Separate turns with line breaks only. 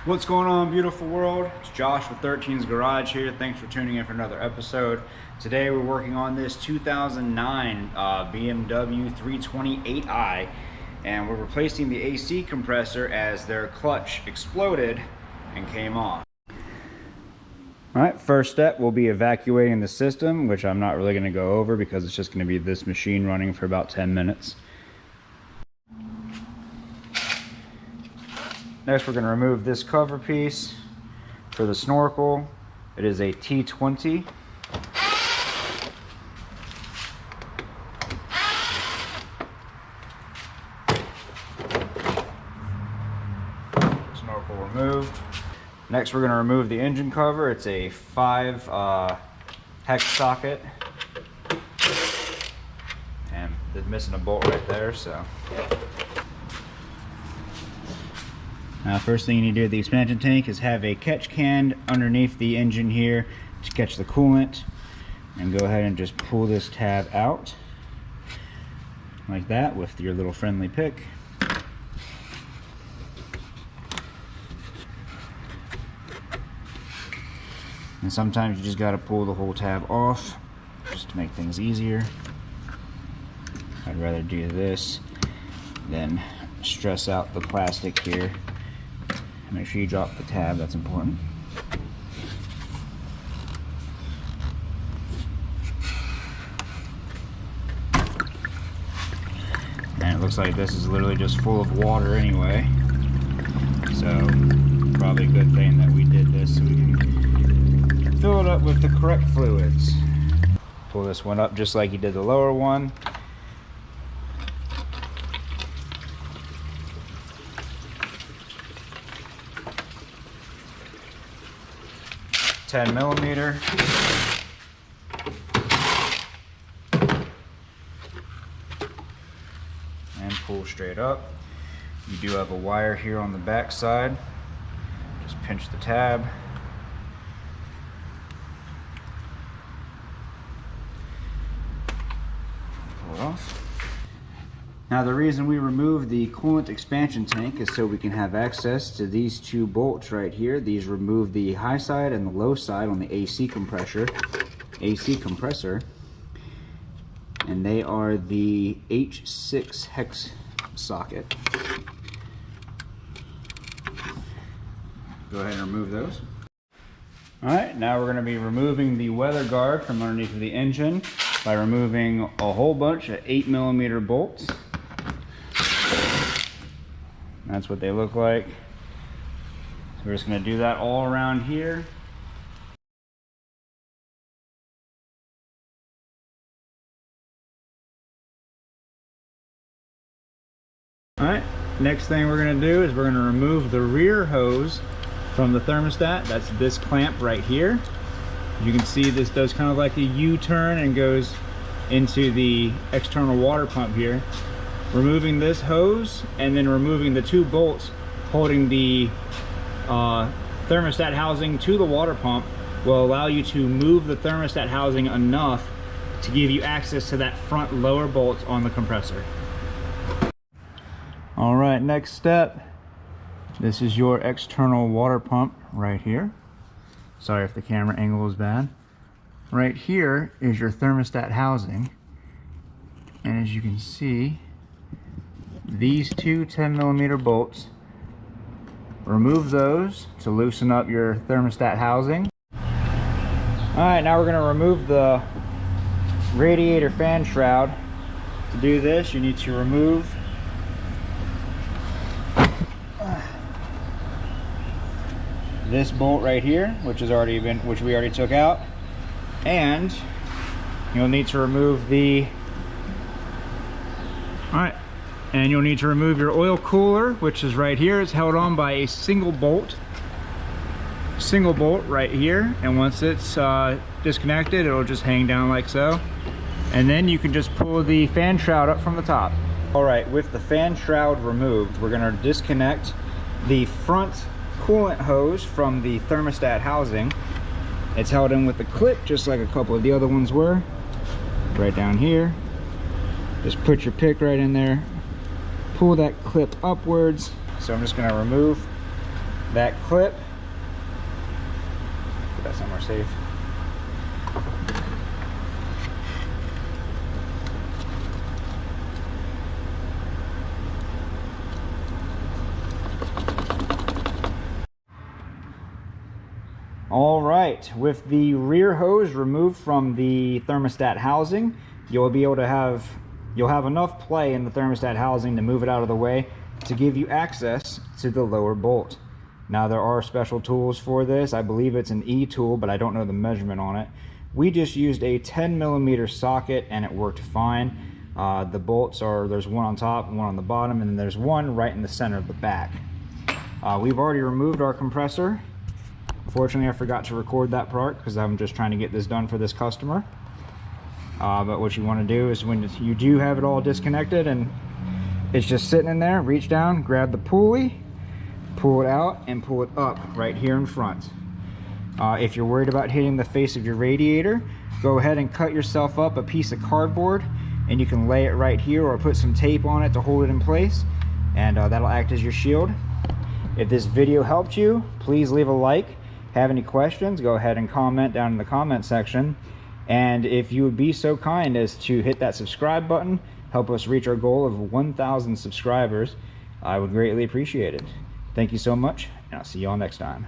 What's going on, beautiful world? It's Josh with 13's Garage here. Thanks for tuning in for another episode. Today we're working on this 2009 BMW 328i, and we're replacing the AC compressor as their clutch exploded and came off. All right, first step will be evacuating the system, which I'm not really going to go over because it's just going to be this machine running for about 10 minutes. Next, we're going to remove this cover piece for the snorkel. It is a T20. Snorkel removed. Next, we're going to remove the engine cover. It's a 5 hex socket. And they're missing a bolt right there, so. First thing you need to do with the expansion tank is have a catch can underneath the engine here to catch the coolant, and go ahead and just pull this tab out like that with your little friendly pick. And sometimes you just got to pull the whole tab off just to make things easier. I'd rather do this than stress out the plastic here. Make sure you drop the tab, that's important. And it looks like this is literally just full of water anyway. So probably a good thing that we did this so we can fill it up with the correct fluids. Pull this one up just like you did the lower one. $10mm. And pull straight up. You do have a wire here on the back side. Just pinch the tab. Pull it off. Now, the reason we removed the coolant expansion tank is so we can have access to these two bolts right here. These remove the high side and the low side on the AC compressor, and they are the H6 hex socket. Go ahead and remove those. All right, now we're going to be removing the weather guard from underneath of the engine by removing a whole bunch of 8mm bolts. That's what they look like. So we're just going to do that all around here. Alright, next thing we're going to do is we're going to remove the rear hose from the thermostat. That's this clamp right here. You can see this does kind of like a U-turn and goes into the external water pump here. Removing this hose and then removing the two bolts holding the thermostat housing to the water pump will allow you to move the thermostat housing enough to give you access to that front lower bolt on the compressor. All right, next step. This is your external water pump right here. Sorry if the camera angle is bad. Right here is your thermostat housing. And as you can see, these two 10mm bolts, remove those to loosen up your thermostat housing. Alright, now we're going to remove the radiator fan shroud. To do this, you need to remove this bolt right here, which we already took out, and you'll need to remove the and you'll need to remove your oil cooler, which is right here. It's held on by a single bolt right here, and once it's disconnected, it'll just hang down like so, and then you can just pull the fan shroud up from the top. All right, with the fan shroud removed, we're going to disconnect the front coolant hose from the thermostat housing. It's held in with a clip just like a couple of the other ones were, right down here. Just put your pick right in there, pull that clip upwards. So I'm just going to remove that clip. Put that somewhere safe. All right, with the rear hose removed from the thermostat housing, you'll have enough play in the thermostat housing to move it out of the way to give you access to the lower bolt. Now there are special tools for this. I believe it's an E tool, but I don't know the measurement on it. We just used a 10mm socket and it worked fine. The bolts are, there's one on top and one on the bottom, and then there's one right in the center of the back. We've already removed our compressor. Unfortunately, I forgot to record that part because I'm just trying to get this done for this customer. But what you want to do is when you do have it all disconnected and it's just sitting in there, reach down, grab the pulley, pull it out, and pull it up right here in front. If you're worried about hitting the face of your radiator, go ahead and cut yourself up a piece of cardboard and you can lay it right here or put some tape on it to hold it in place, and that'll act as your shield. If this video helped you, please leave a like. Have any questions, go ahead and comment down in the comment section. And if you would be so kind as to hit that subscribe button, help us reach our goal of 1,000 subscribers, I would greatly appreciate it. Thank you so much, and I'll see you all next time.